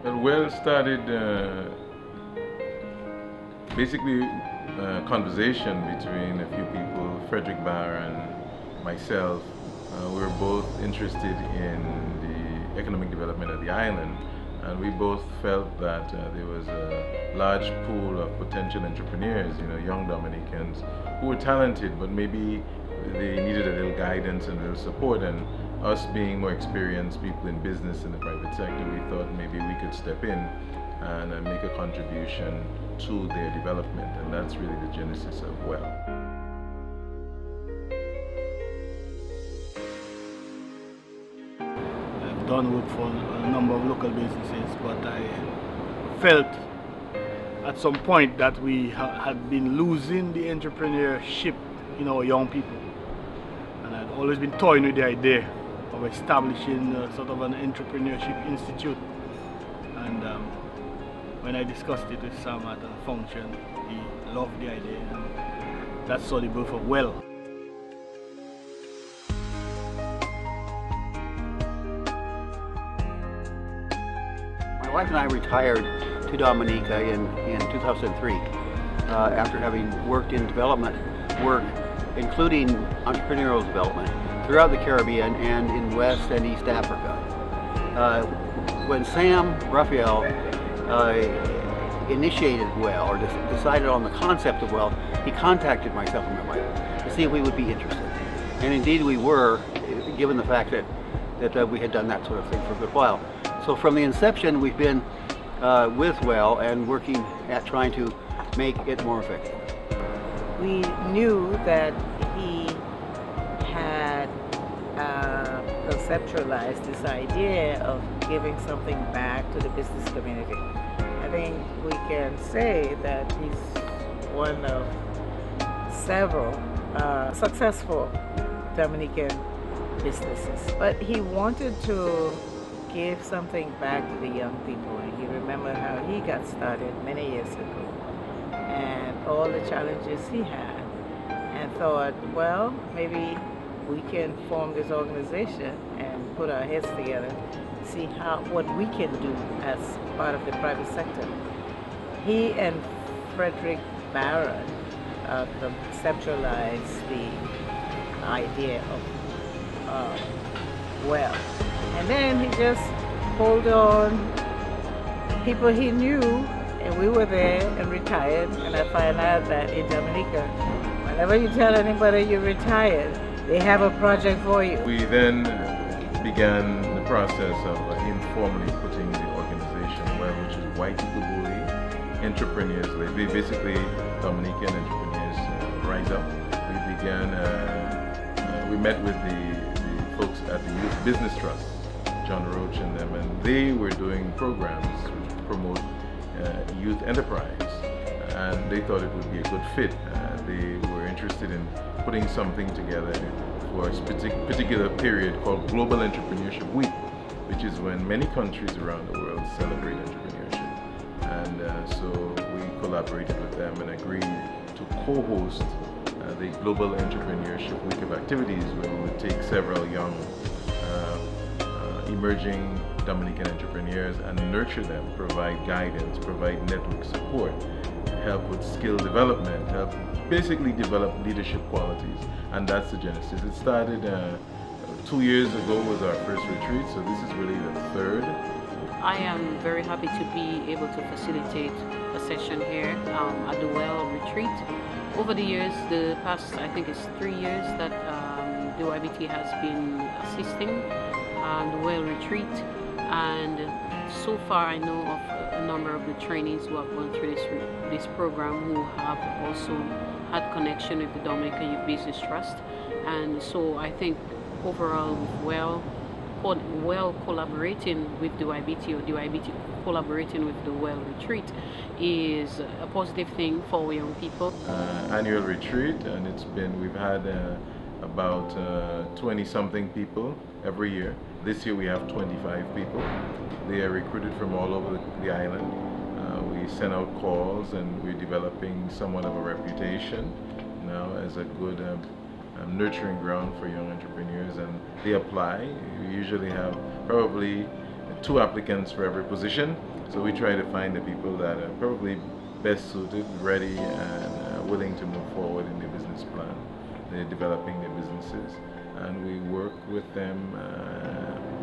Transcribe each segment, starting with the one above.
Well, W.E.L started basically a conversation between a few people, Frederick Barr and myself. We were both interested in the economic development of the island, and we both felt that there was a large pool of potential entrepreneurs, young Dominicans who were talented, but maybe they needed a little guidance and a little support. And us being more experienced people in business in the private sector, we thought maybe we could step in and make a contribution to their development, and that's really the genesis of W.E.L. I've done work for a number of local businesses, but I felt at some point that we had been losing the entrepreneurship in our young people. And I'd always been toying with the idea of establishing sort of an entrepreneurship institute. And when I discussed it with Sam at a function, he loved the idea, and that's saw the birth of W.E.L. My wife and I retired to Dominica in 2003 after having worked in development work, including entrepreneurial development, throughout the Caribbean and in West and East Africa. When Sam Raphael initiated W.E.L, or decided on the concept of W.E.L, he contacted myself and my wife to see if we would be interested. And indeed we were, given the fact that we had done that sort of thing for a good while. So from the inception, we've been with W.E.L and working at trying to make it more effective. We knew that he had conceptualized this idea of giving something back to the business community. I think we can say that he's one of several successful Dominican businesses. But he wanted to give something back to the young people. And he remembered how he got started many years ago and all the challenges he had, and thought, well, maybe we can form this organization and put our heads together, see what we can do as part of the private sector. He and Frederick Barron conceptualized the idea of W.E.L. And then he just pulled on people he knew, and we were there and retired. And I find out that in Dominica, whenever you tell anybody you're retired, they have a project for you. We then began the process of informally putting the organization, which is Waitukubuli Entrepreneurs. They basically Dominican entrepreneurs rise up. We began. We met with the folks at the Youth Business Trust, John Roach and them, and they were doing programs which promote youth enterprise, and they thought it would be a good fit. They were interested in putting something together for a particular period called Global Entrepreneurship Week, which is when many countries around the world celebrate entrepreneurship. And so we collaborated with them and agreed to co-host the Global Entrepreneurship Week of activities, where we would take several young emerging Dominican entrepreneurs and nurture them, provide guidance, provide network support, help with skill development, help basically develop leadership qualities. And that's the genesis. It started 2 years ago was our first retreat, so this is really the third. I am very happy to be able to facilitate a session here at the W.E.L retreat. Over the years, the past, I think it's 3 years that the YBT has been assisting the W.E.L retreat, and so far I know of a number of the trainees who have gone through this program who have also had connection with the Dominican Youth Business Trust. And so I think overall with W.E.L collaborating with the YBT, or the YBT collaborating with the W.E.L retreat, is a positive thing for young people. Annual retreat, and we've had about 20-something people every year. This year we have 25 people. They are recruited from all over the island. We send out calls, and we're developing somewhat of a reputation now as a good nurturing ground for young entrepreneurs, and they apply. We usually have probably 2 applicants for every position. So we try to find the people that are probably best suited, ready, and willing to move forward in their business plan. They're developing their businesses, and we work with them,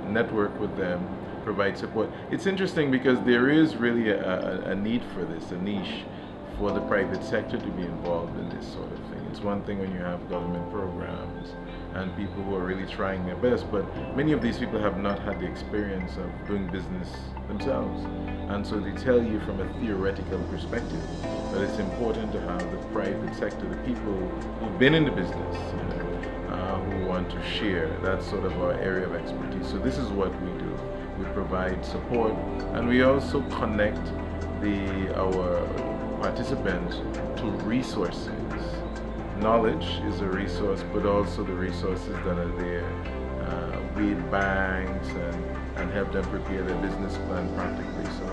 network with them, provide support. It's interesting because there is really a need for this, a niche for the private sector to be involved in this sort of thing. It's one thing when you have government programs and people who are really trying their best, but many of these people have not had the experience of doing business themselves. And so they tell you from a theoretical perspective that it's important to have the private sector, the people who've been in the business, who want to share. That's sort of our area of expertise. So this is what we do. We provide support, and we also connect our participants to resources. Knowledge is a resource, but also the resources that are there. Lead banks and help them prepare their business plan practically. So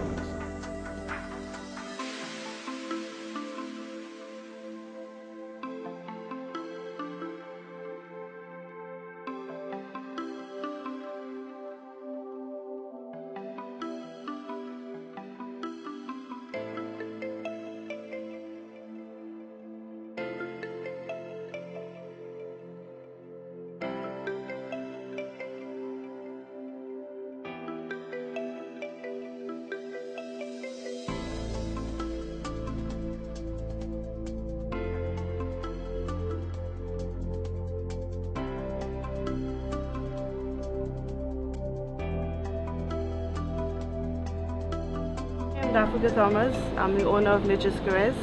Dafuga Thomas. I'm the owner of Nature's Caress,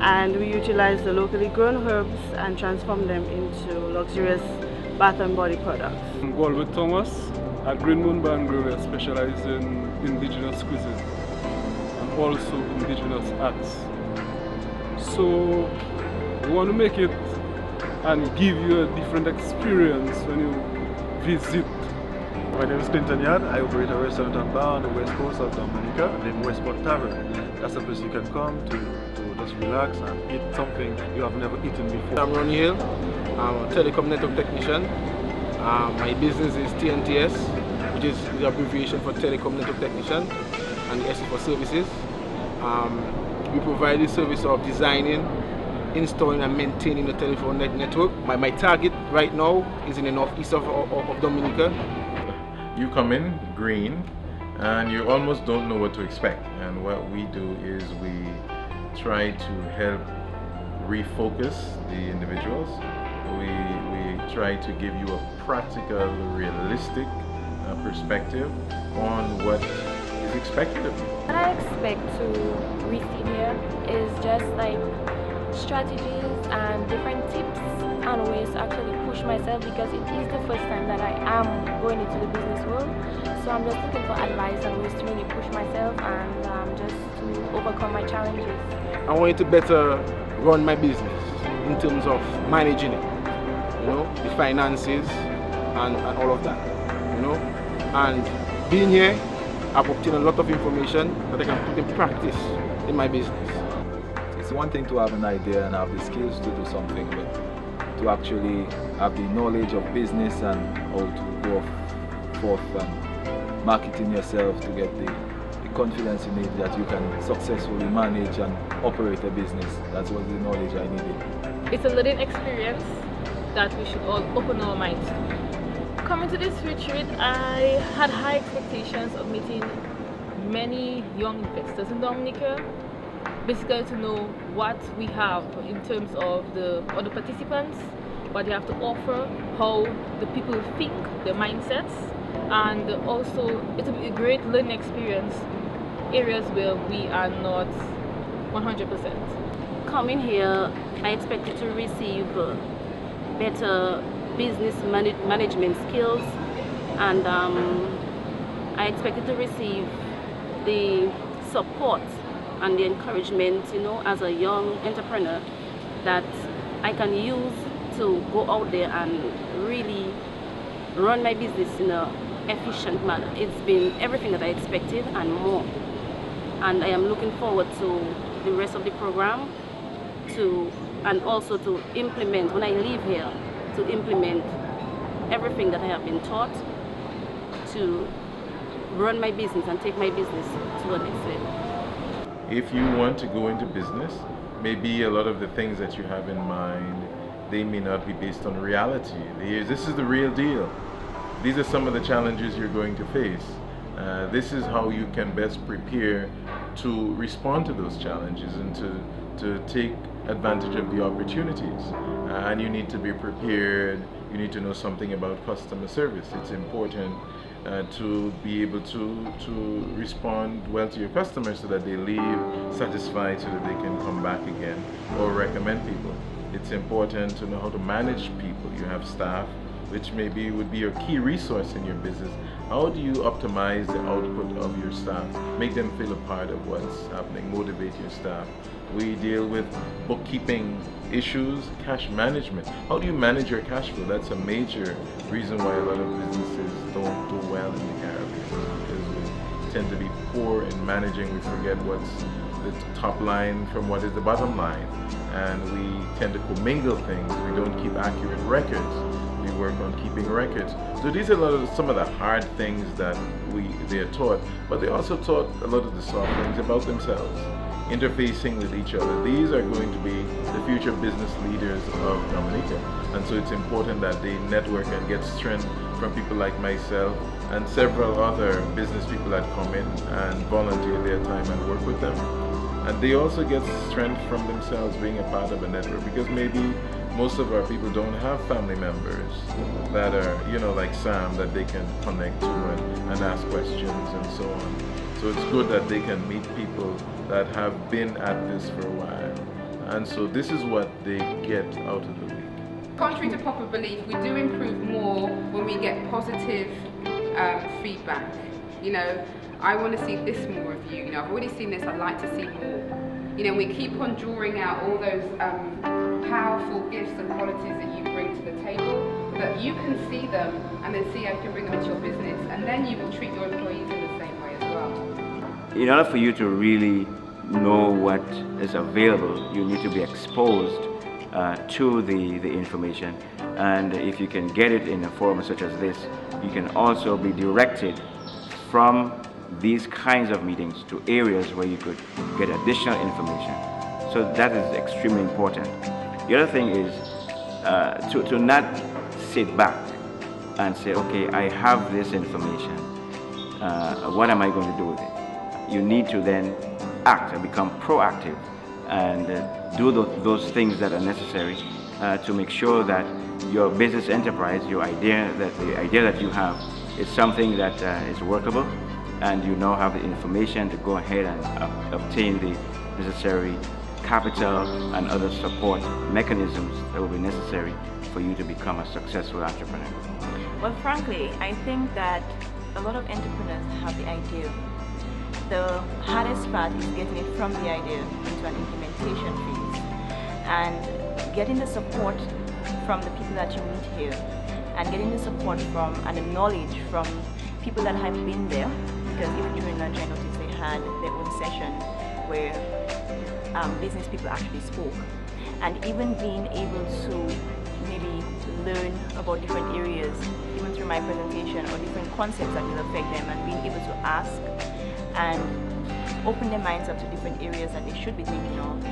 and we utilize the locally grown herbs and transform them into luxurious bath and body products. I'm W.E.L Thomas. At Green Moon Bar and Grill, we specialize in indigenous cuisine and also indigenous arts. So we want to make it and give you a different experience when you visit. My name is Clinton Yard. I operate a restaurant and bar on the west coast of Dominica, named Westport Tavern. That's a place you can come to just relax and eat something you have never eaten before. I'm Ronnie Hill. I'm a telecom network technician. My business is TNTS, which is the abbreviation for telecom network technician, and the S is for services. We provide the service of designing, installing and maintaining the telephone network. My target right now is in the northeast of Dominica. you come in green and you almost don't know what to expect, and what we do is we try to help refocus the individuals. We try to give you a practical, realistic perspective on what is expected of you. What I expect to receive here is just like strategies and different tips and ways to actually push myself, because it is the first time that I am going into the business world. So I'm just looking for advice and ways to really push myself and just to overcome my challenges. I want to better run my business in terms of managing it, the finances and all of that, And being here, I've obtained a lot of information that I can put in practice in my business. It's one thing to have an idea and have the skills to do something, but to actually have the knowledge of business and how to go forth and marketing yourself to get the confidence you need that you can successfully manage and operate a business. That was the knowledge I needed. It's a learning experience that we should all open our minds to. Coming to this retreat, I had high expectations of meeting many young investors in Dominica, basically to know what we have in terms of the other participants, what they have to offer, how the people think, their mindsets, and also it will be a great learning experience, areas where we are not 100%. Coming here, I expected to receive better business management skills, and I expected to receive the support and the encouragement, as a young entrepreneur, that I can use to go out there and really run my business in an efficient manner. It's been everything that I expected and more. And I am looking forward to the rest of the program, and also to implement, when I leave here, to implement everything that I have been taught, to run my business and take my business to a next level. If you want to go into business, maybe a lot of the things that you have in mind, they may not be based on reality. This is the real deal. These are some of the challenges you're going to face. This is how you can best prepare to respond to those challenges and to take advantage of the opportunities. And you need to be prepared. You need to know something about customer service. It's important to be able to respond well to your customers so that they leave satisfied, so that they can come back again or recommend people. It's important to know how to manage people. You have staff, which maybe would be your key resource in your business. How do you optimize the output of your staff? Make them feel a part of what's happening, motivate your staff. We deal with bookkeeping issues, cash management. How do you manage your cash flow? That's a major reason why a lot of businesses don't do well in the Caribbean, because we tend to be poor in managing. We forget what's the top line from what is the bottom line, and we tend to commingle things. We don't keep accurate records. We work on keeping records. So these are some of the hard things that they are taught, but they also taught a lot of the soft things about themselves, interfacing with each other. These are going to be the future business leaders of Dominica, and so it's important that they network and get strength from people like myself and several other business people that come in and volunteer their time and work with them. And they also get strength from themselves being a part of a network, because maybe most of our people don't have family members that are, like Sam, that they can connect to and ask questions and so on. So it's good that they can meet people that have been at this for a while. And so this is what they get out of the week. Contrary to popular belief, we do improve more when we get positive feedback. I want to see this more of you. I've already seen this, I'd like to see more. We keep on drawing out all those powerful gifts and qualities that you bring to the table, that you can see them and then see how you can bring them into your business, and then you will treat your employees in the same way as well. In order for you to really know what is available, you need to be exposed to the information, and if you can get it in a forum such as this, you can also be directed from these kinds of meetings to areas where you could get additional information. So that is extremely important. The other thing is to not sit back and say, okay, I have this information, what am I going to do with it? You need to then act and become proactive and do those things that are necessary to make sure that your business enterprise, the idea that you have is something that is workable, and you now have the information to go ahead and obtain the necessary capital and other support mechanisms that will be necessary for you to become a successful entrepreneur. Well, frankly, I think that a lot of entrepreneurs have the idea. The hardest part is getting it from the idea into an implementation phase, and getting the support from the people that you meet here, and getting the support from and the knowledge from people that have been there, because even during lunch I noticed they had their own session where business people actually spoke, and even being able to maybe learn about different areas, even through my presentation, or different concepts that will affect them, and being able to ask and open their minds up to different areas that they should be thinking of.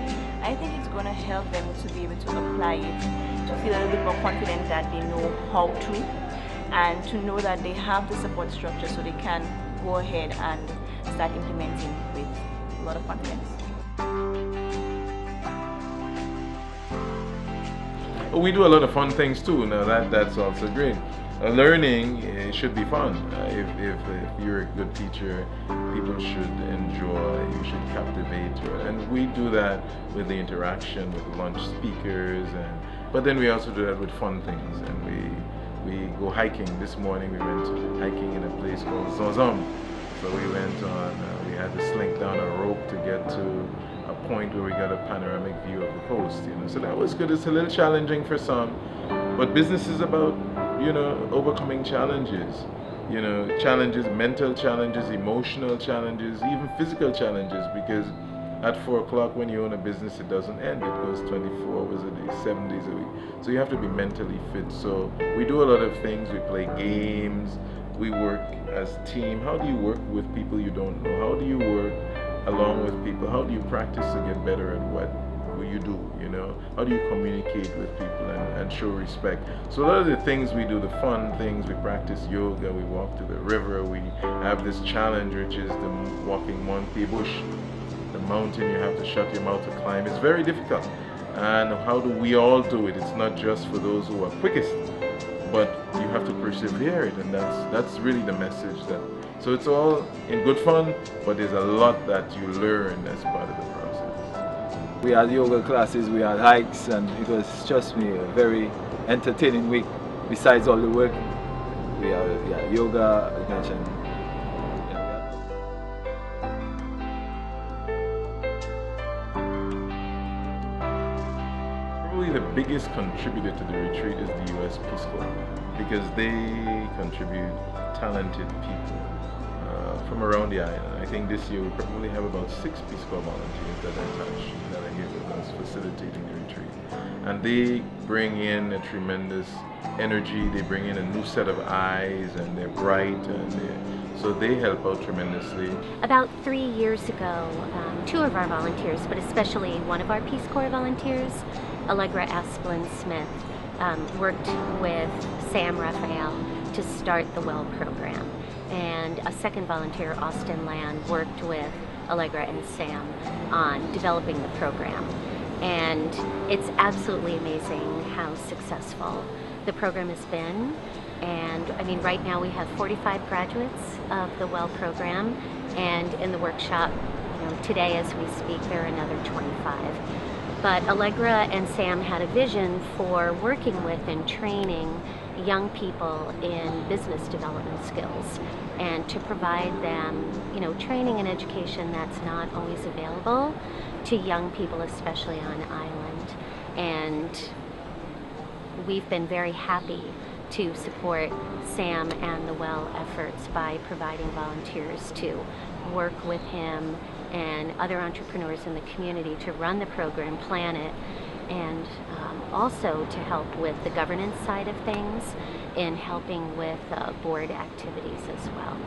I think it's going to help them to be able to apply it, to feel a little bit more confident that they know how to, and to know that they have the support structure so they can go ahead and start implementing with a lot of confidence. We do a lot of fun things too. Now that's also great. Learning should be fun. If you're a good teacher, people should enjoy, you should captivate, and we do that with the interaction with lunch speakers, but then we also do that with fun things, and we go hiking. This morning we went hiking in a place called Zozom. So we went on, we had to slink down a rope to get to a point where we got a panoramic view of the coast, So that was good. It's a little challenging for some, but business is about, overcoming challenges, challenges, mental challenges, emotional challenges, even physical challenges, because at 4 o'clock when you own a business, it doesn't end. It goes 24 hours a day, 7 days a week. So you have to be mentally fit. So we do a lot of things. We play games. we work as a team? How do you work with people you don't know? How do you work along with people? How do you practice to get better at what you do, you know? How do you communicate with people and show respect? So a lot of the things we do, the fun things, we practice yoga, we walk to the river, we have this challenge which is the walking Monkey Bush, the mountain you have to shut your mouth to climb. It's very difficult. And how do we all do it? It's not just for those who are quickest, but you have to persevere it, and that's really the message. That so it's all in good fun, but there's a lot that you learn as part of the process. We had yoga classes, we had hikes, and it was, trust me, a very entertaining week. Besides all the work, we had yoga, I mentioned. Probably the biggest contributor to the retreat is the U.S. Peace Corps, because they contribute talented people from around the island. I think this year we probably have about 6 Peace Corps volunteers that are attached, that are here with us facilitating the retreat. And they bring in a tremendous energy, they bring in a new set of eyes, and they're bright, and so they help out tremendously. About 3 years ago, 2 of our volunteers, but especially one of our Peace Corps volunteers, Allegra Asplin-Smith, worked with Sam Raphael to start the W.E.L program. And a second volunteer, Austin Land, worked with Allegra and Sam on developing the program. And it's absolutely amazing how successful the program has been. And I mean, right now we have 45 graduates of the W.E.L program, and in the workshop, you know, today as we speak, there are another 25. But Allegra and Sam had a vision for working with and training young people in business development skills, and to provide them, you know, training and education that's not always available to young people, especially on island. And we've been very happy to support Sam and the W.E.L efforts by providing volunteers to work with him and other entrepreneurs in the community to run the program, plan it, and also to help with the governance side of things in helping with board activities as well.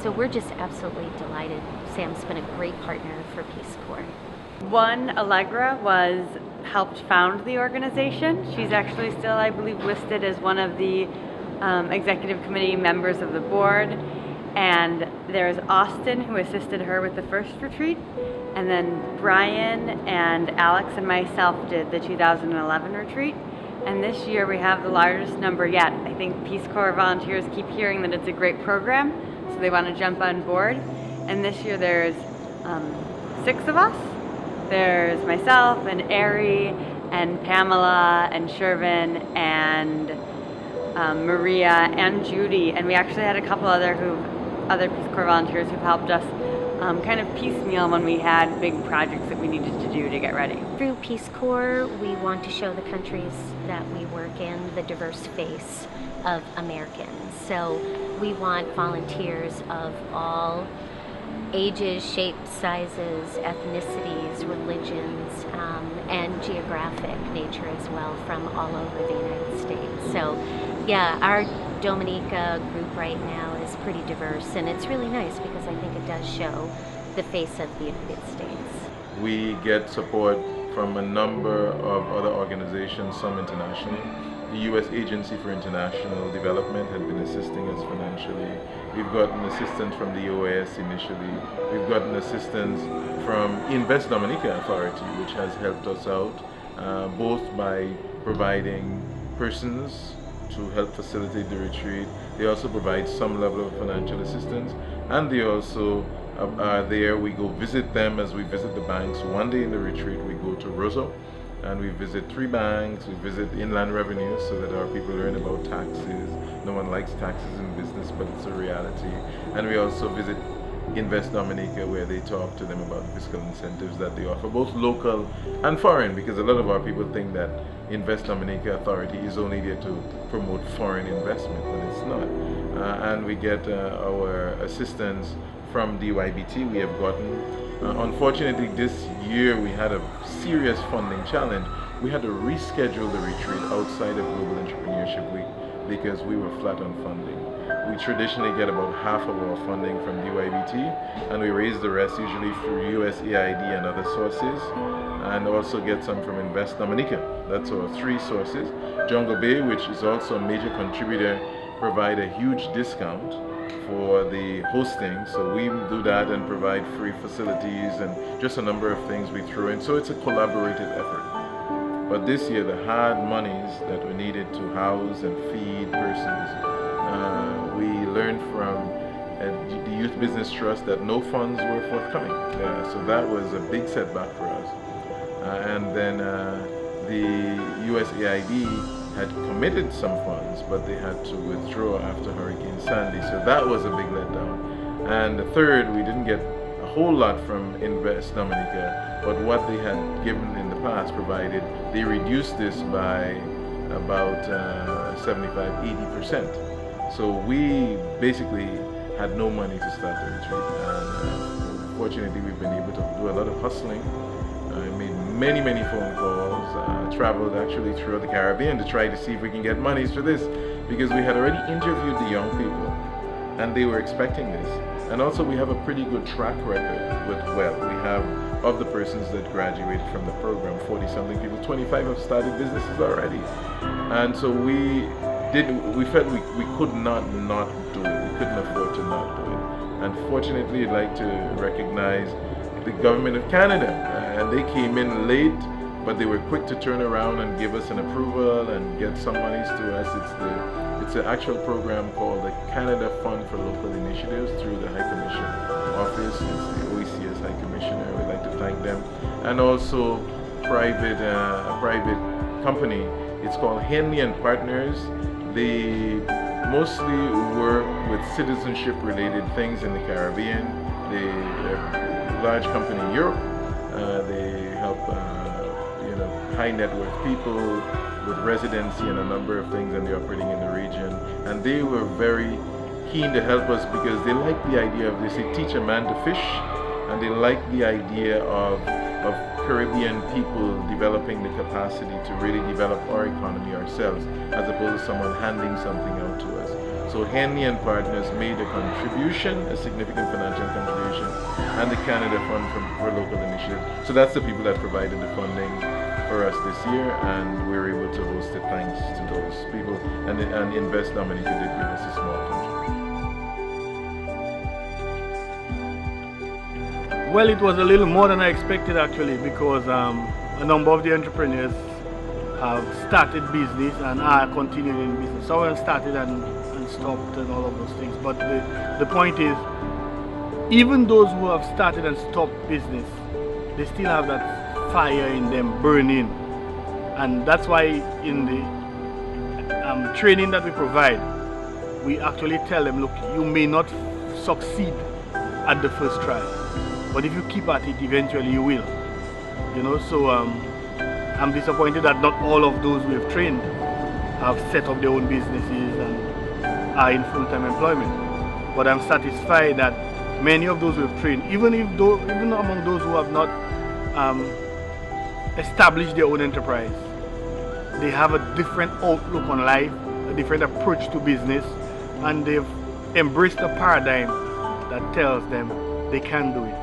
So we're just absolutely delighted. Sam's been a great partner for Peace Corps. One, Allegra helped found the organization. She's actually still, I believe, listed as one of the executive committee members of the board. And there's Austin, who assisted her with the first retreat, and then Brian and Alex and myself did the 2011 retreat. And this year we have the largest number yet. I think Peace Corps volunteers keep hearing that it's a great program, so they want to jump on board. And this year there's 6 of us. There's myself and Ari and Pamela and Shervin and Maria and Judy, and we actually had a couple other Peace Corps volunteers who've helped us kind of piecemeal when we had big projects that we needed to do to get ready. Through Peace Corps, we want to show the countries that we work in the diverse face of Americans. So we want volunteers of all ages, shapes, sizes, ethnicities, religions, and geographic nature as well from all over the United States. So yeah, our Dominica group right now is pretty diverse, and it's really nice because I think it does show the face of the United States. We get support from a number of other organizations, some internationally. The U.S. Agency for International Development had been assisting us financially. We've gotten assistance from the OAS initially. We've gotten assistance from Invest Dominica Authority, which has helped us out, both by providing persons to help facilitate the retreat. They also provide some level of financial assistance, and they also are there. We go visit them as we visit the banks. One day in the retreat we go to Roseau, and we visit 3 banks. We visit Inland Revenue so that our people learn about taxes. No one likes taxes in business, but it's a reality. And we also visit Invest Dominica, where they talk to them about the fiscal incentives that they offer, both local and foreign, because a lot of our people think that Invest Dominica Authority is only there to promote foreign investment, and it's not. And we get our assistance from DYBT. We have gotten, unfortunately this year we had a serious funding challenge. We had to reschedule the retreat outside of Global Entrepreneurship Week because we were flat on funding. we traditionally get about half of our funding from DYBT, and we raise the rest usually through USAID and other sources, and also get some from Invest Dominica. That's our 3 sources. Jungle Bay, which is also a major contributor, provide a huge discount for the hosting, so we do that and provide free facilities and just a number of things we throw in. So it's a collaborative effort. But this year, the hard monies that we needed to house and feed persons, we learned from the Youth Business Trust that no funds were forthcoming. So that was a big setback for us. And then the USAID had committed some funds, but they had to withdraw after Hurricane Sandy. So that was a big letdown. And the third, we didn't get a whole lot from Invest Dominica, but what they had given in the past provided, they reduced this by about 75–80%. So we basically had no money to start the retreat, and fortunately we've been able to do a lot of hustling. I made many phone calls, traveled actually throughout the Caribbean to try to see if we can get monies for this, because we had already interviewed the young people and they were expecting this. And also we have a pretty good track record with W.E.L. We have, of the persons that graduated from the program, 40-something people, 25 have started businesses already. And so we felt we could not do it. We couldn't afford to not do it. And fortunately, I'd like to recognize the government of Canada. And they came in late, but they were quick to turn around and give us an approval and get some monies to us. It's an actual program called the Canada Fund for Local Initiatives through the High Commission Office. It's the OECS High Commissioner. We'd like to thank them. And also a private company. It's called Henley and Partners. They mostly work with citizenship-related things in the Caribbean. They're a large company in Europe. They help high net worth people with residency and a number of things, and they're operating in the region. And they were very keen to help us because they like the idea of this. They teach a man to fish, and they like the idea of Caribbean people developing the capacity to really develop our economy ourselves, as opposed to someone handing something out to us. So Henley and Partners made a contribution, a significant financial contribution, and the Canada Fund for Local Initiatives. So that's the people that provided the funding for us this year, and we were able to host it thanks to those people. And Invest Dominica did give us a small contribution. Well, it was a little more than I expected actually, because a number of the entrepreneurs have started business and are continuing in business. Some have started and stopped and all of those things. But the point is, even those who have started and stopped business, they still have that fire in them burning. And that's why in the training that we provide, we actually tell them, look, you may not succeed at the first try, but if you keep at it, eventually you will. So I'm disappointed that not all of those we have trained have set up their own businesses and are in full-time employment. But I'm satisfied that many of those we have trained, even among those who have not established their own enterprise, they have a different outlook on life, a different approach to business, and they've embraced a paradigm that tells them they can do it.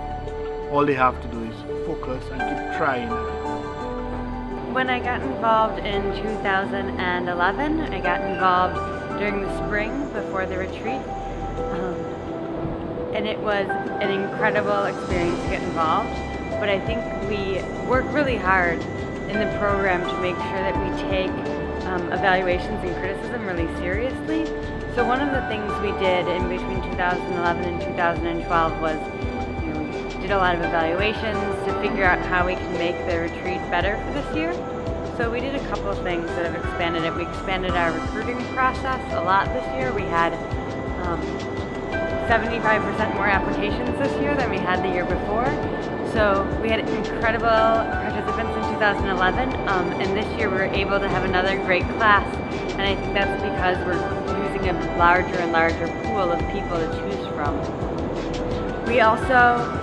All they have to do is focus and keep trying. When I got involved in 2011, I got involved during the spring before the retreat, and it was an incredible experience to get involved. But I think we work really hard in the program to make sure that we take evaluations and criticism really seriously. So one of the things we did in between 2011 and 2012 was we did a lot of evaluations to figure out how we can make the retreat better for this year. So we did a couple of things that have expanded it. We expanded our recruiting process a lot this year. We had 75% more applications this year than we had the year before. So we had incredible participants in 2011, and this year we were able to have another great class, and I think that's because we're using a larger and larger pool of people to choose from. We also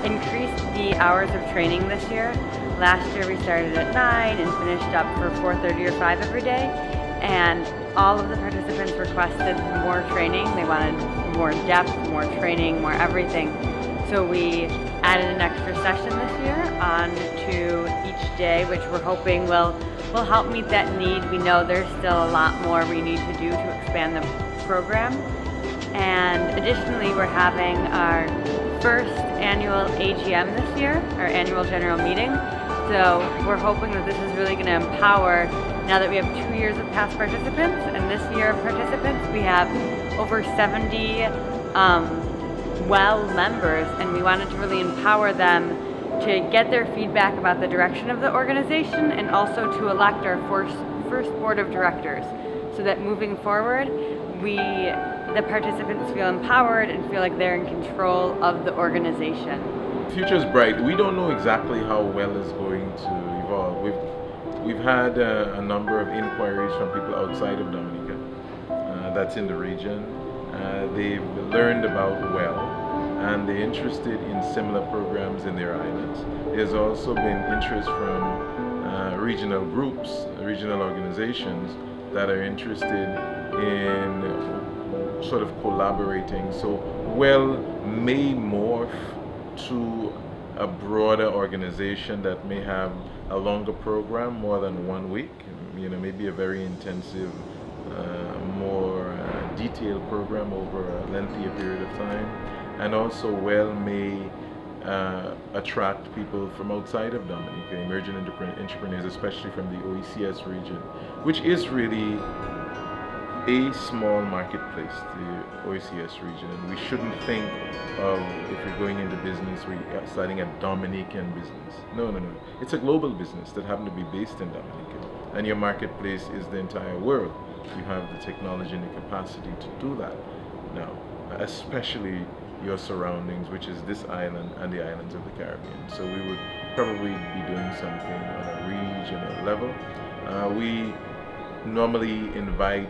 increased the hours of training this year. Last year we started at 9 and finished up for 4:30 or 5 every day, and all of the participants requested more training. They wanted more depth, more training, more everything. So we added an extra session this year on to each day, which we're hoping will help meet that need. We know there's still a lot more we need to do to expand the program. And additionally, we're having our first annual AGM this year, our annual general meeting. So we're hoping that this is really going to empower, now that we have 2 years of past participants, and this year of participants, we have over 70 WELL members, and we wanted to really empower them to get their feedback about the direction of the organization, and also to elect our first board of directors, so that moving forward, the participants feel empowered and feel like they're in control of the organization. The future is bright. We don't know exactly how WELL is going to evolve. We've had a number of inquiries from people outside of Dominica that's in the region. They've learned about WELL and they're interested in similar programs in their islands. There's also been interest from regional groups, regional organizations that are interested in sort of collaborating. So WELL may morph to a broader organization that may have a longer program, more than 1 week, maybe a very intensive, more detailed program over a lengthier period of time. And also WELL may attract people from outside of Dominica, emerging entrepreneurs, especially from the OECS region, which is really a small marketplace, the OECS region, and we shouldn't think of, if you're going into business, we're starting a Dominican business. No. It's a global business that happens to be based in Dominica, and your marketplace is the entire world. You have the technology and the capacity to do that now, especially your surroundings, which is this island and the islands of the Caribbean. So we would probably be doing something on a regional level. We normally invite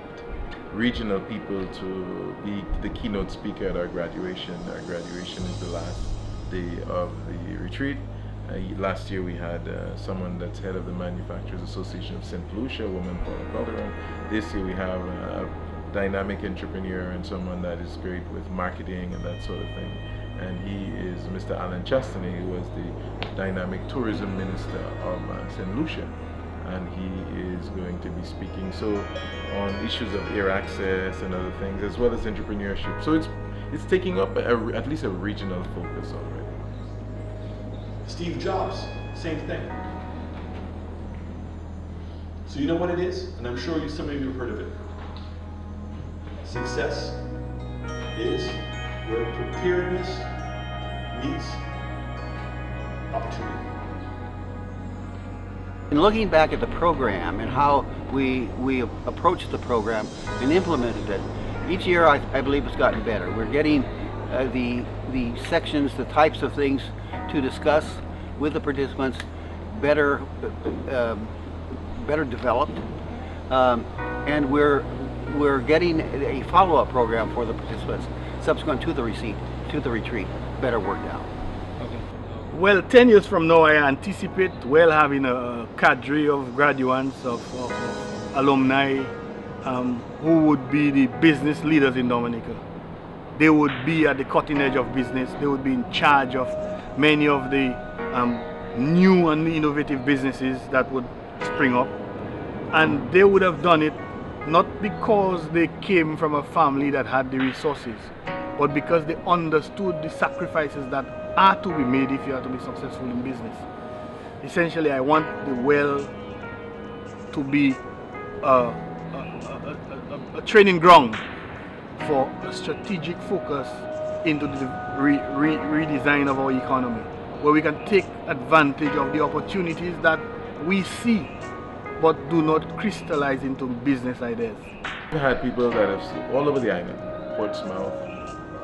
regional people to be the keynote speaker at our graduation. Our graduation is the last day of the retreat. Last year we had someone that's head of the Manufacturers Association of St. Lucia, a woman, Paula Calderon. This year we have a dynamic entrepreneur and someone that is great with marketing and that sort of thing. And he is Mr. Alan Chastany, who was the dynamic tourism minister of St. Lucia. And he is going to be speaking on issues of air access and other things, as well as entrepreneurship. So it's taking up at least a regional focus already. Steve Jobs, same thing. So you know what it is? And I'm sure some of you have heard of it. Success is where preparedness meets opportunity. In looking back at the program and how we approached the program and implemented it, each year I believe it's gotten better. We're getting the sections, the types of things to discuss with the participants better developed, and we're getting a follow-up program for the participants subsequent to the retreat better worked out. Well, 10 years from now, I anticipate WELL having a cadre of graduates, of alumni, who would be the business leaders in Dominica. They would be at the cutting edge of business. They would be in charge of many of the new and innovative businesses that would spring up. And they would have done it not because they came from a family that had the resources, but because they understood the sacrifices that are to be made if you are to be successful in business. Essentially, I want the WELL to be a training ground for a strategic focus into the redesign of our economy, where we can take advantage of the opportunities that we see but do not crystallize into business ideas. We had people that have all over the island, Portsmouth,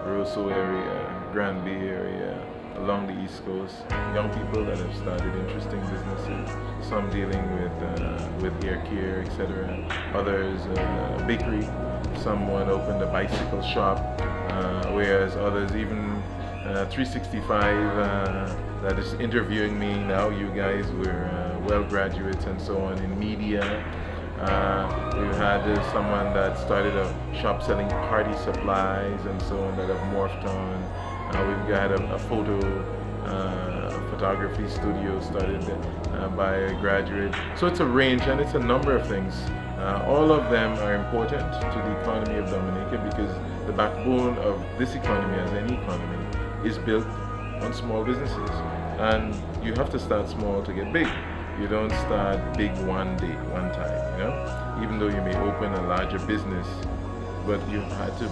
Roseau area, Grand Bay area, along the East Coast, young people that have started interesting businesses, some dealing with hair care, etc. Others, bakery. Someone opened a bicycle shop, whereas others, even 365 that is interviewing me now, you guys were WELL graduates and so on in media. We've had someone that started a shop selling party supplies and so on that have morphed on. We've got a photography studio started by a graduate. So it's a range and it's a number of things. All of them are important to the economy of Dominica because the backbone of this economy, as any economy, is built on small businesses. And you have to start small to get big. You don't start big one day, one time, you know? Even though you may open a larger business, but you've had to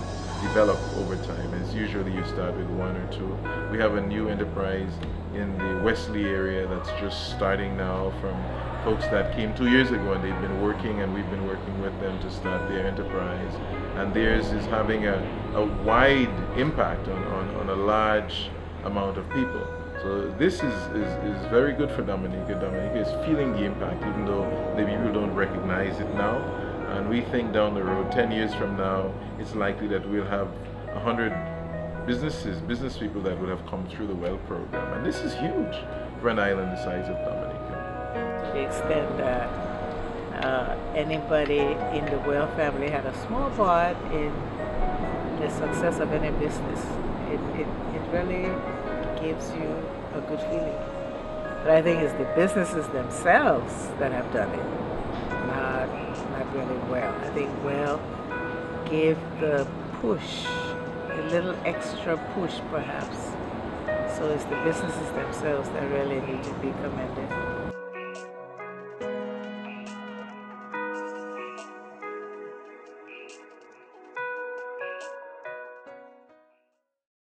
develop over time. As usually you start with one or two. We have a new enterprise in the Wesley area that's just starting now from folks that came 2 years ago and they've been working and we've been working with them to start their enterprise. And theirs is having a wide impact on a large amount of people. So this is very good for Dominica. Dominica is feeling the impact even though maybe people don't recognize it now. And we think down the road, 10 years from now, it's likely that we'll have 100 business people that would have come through the W.E.L program. And this is huge for an island the size of Dominica. To the extent that anybody in the W.E.L family had a small part in the success of any business, it really gives you a good feeling. But I think it's the businesses themselves that have done it, not really W.E.L. I think W.E.L gave the push, a little extra push perhaps. So it's the businesses themselves that really need to be commended.